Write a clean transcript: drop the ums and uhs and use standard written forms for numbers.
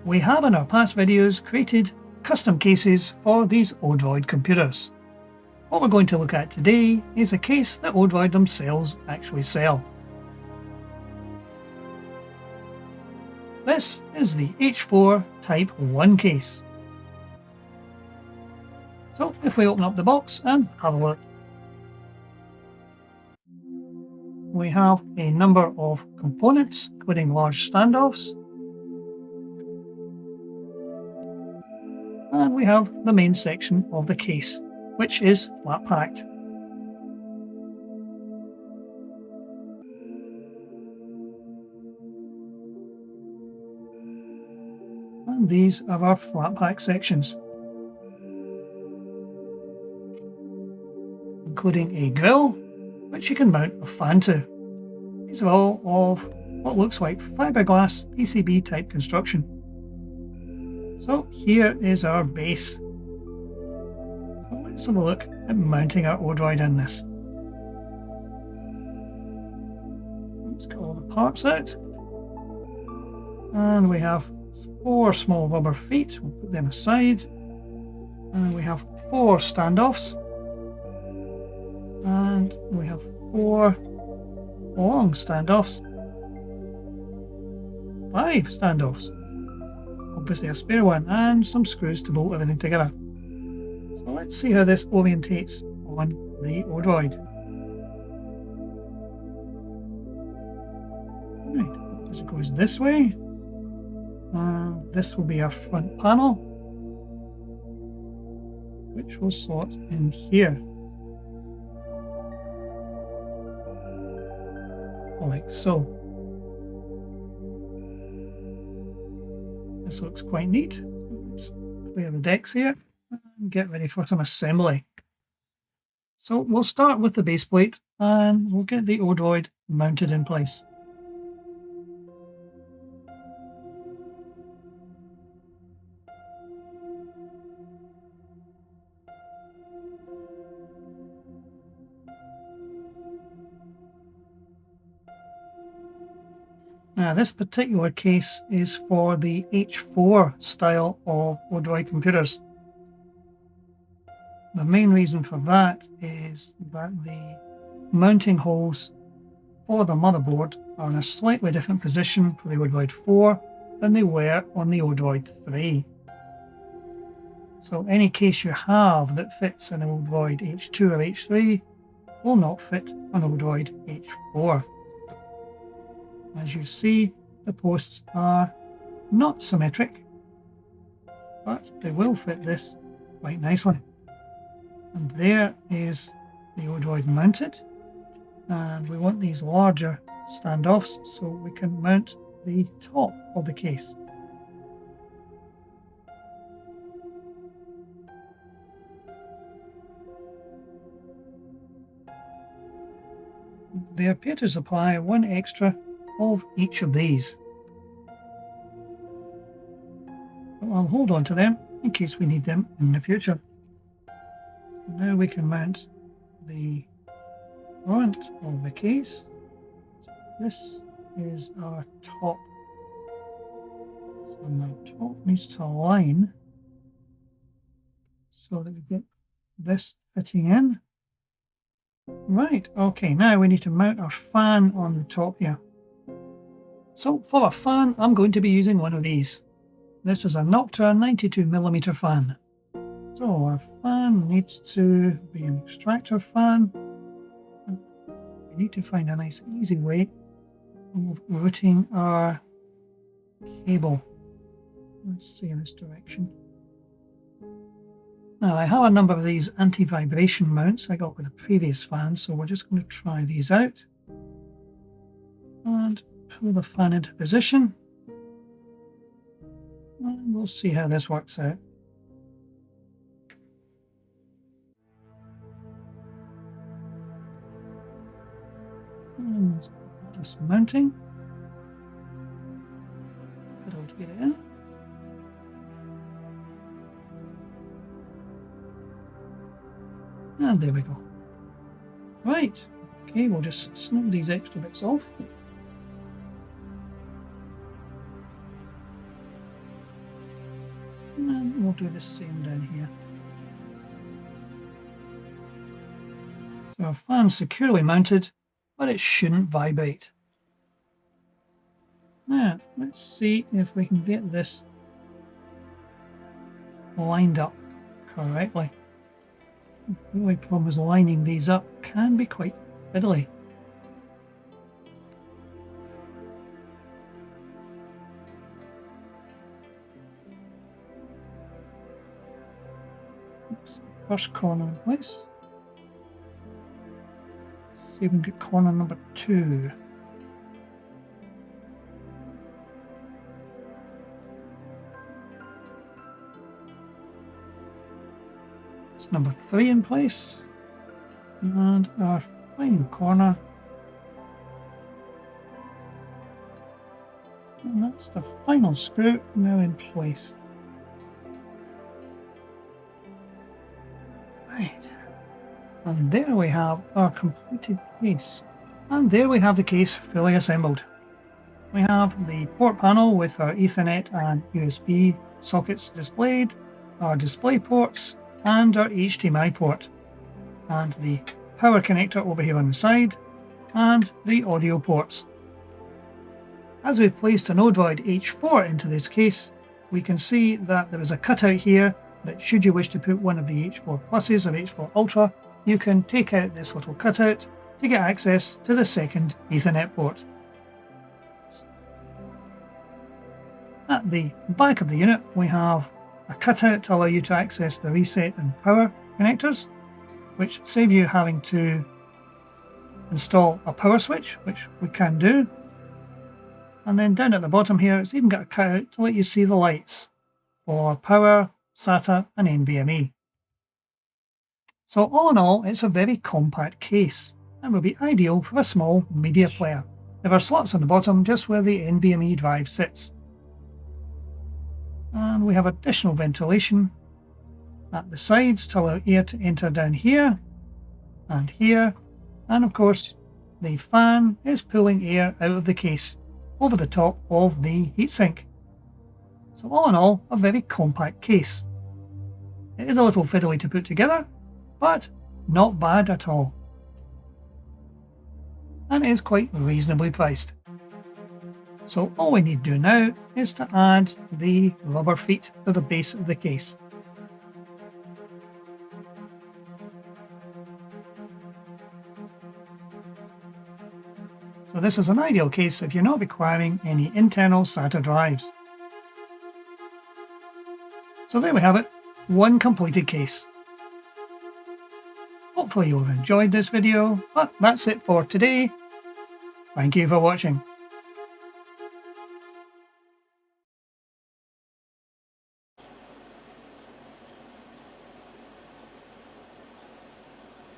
We have in our past videos created custom cases for these Odroid computers. What we're going to look at today is a case that Odroid themselves actually sell. This is the H4 Type 1 case. So if we open up the box and have a look, we have a number of components, including large standoffs, and we have the main section of the case, which is flat packed. And these are our flat pack sections, including a grill, which you can mount a fan to. These are all of what looks like fiberglass PCB type construction. So here is our base. So let's have a look at mounting our Odroid in this. Let's get all the parts out. And we have 4 small rubber feet, we'll put them aside. And we have 4 standoffs. And we have 4 long standoffs. 5 standoffs. Obviously a spare one, and some screws to bolt everything together. So let's see how this orientates on the Odroid. Right, as it goes this way, this will be our front panel, which will slot in here, like so. This looks quite neat. Let's clear the decks here and get ready for some assembly. So we'll start with the base plate and we'll get the Odroid mounted in place. Now this particular case is for the H4 style of Odroid computers. The main reason for that is that the mounting holes for the motherboard are in a slightly different position for the Odroid 4 than they were on the Odroid 3. So any case you have that fits an Odroid H2 or H3 will not fit an Odroid H4. As you see, the posts are not symmetric, but they will fit this quite nicely. And there is the Odroid mounted, and we want these larger standoffs so we can mount the top of the case. They appear to supply 1 extra of each of these. But I'll hold on to them in case we need them in the future. So now we can mount the front of the case. This is our top. So my top needs to align so that we get this fitting in. Right, okay, now we need to mount our fan on the top here. So for a fan, I'm going to be using one of these. This is a Nocturne 92mm fan. So our fan needs to be an extractor fan. We need to find a nice easy way of routing our cable. Let's see in this direction. Now I have a number of these anti-vibration mounts I got with a previous fan, so we're just going to try these out. And pull the fan into position, and we'll see how this works out. And just mounting, fiddle to get it in. And there we go. Right, okay, we'll just snip these extra bits off. we'll do the same down here. So our fan's securely mounted, but it shouldn't vibrate. Now, let's see if we can get this lined up correctly. The only problem is lining these up can be quite fiddly. That's the first corner in place. See if we can get corner number 2. It's number 3 in place. And our final corner. And that's the final screw now in place. Right. And there we have our completed case. And there we have the case fully assembled. We have the port panel with our Ethernet and USB sockets displayed, our display ports, and our HDMI port, and the power connector over here on the side, and the audio ports. As we've placed an Odroid H4 into this case, we can see that there is a cutout here that should you wish to put one of the H4 Pluses or H4 Ultra, you can take out this little cutout to get access to the second Ethernet port. At the back of the unit we have a cutout to allow you to access the reset and power connectors, which saves you having to install a power switch, which we can do. And then down at the bottom here it's even got a cutout to let you see the lights for power, SATA and NVMe. So all in all, it's a very compact case and will be ideal for a small media player. There are slots on the bottom just where the NVMe drive sits. And we have additional ventilation at the sides to allow air to enter down here and here. And of course, the fan is pulling air out of the case over the top of the heatsink. So all in all, a very compact case. It is a little fiddly to put together, but not bad at all. And it is quite reasonably priced. So all we need to do now is to add the rubber feet to the base of the case. So this is an ideal case if you're not requiring any internal SATA drives. So there we have it, one completed case. Hopefully you have enjoyed this video, but that's it for today. Thank you for watching.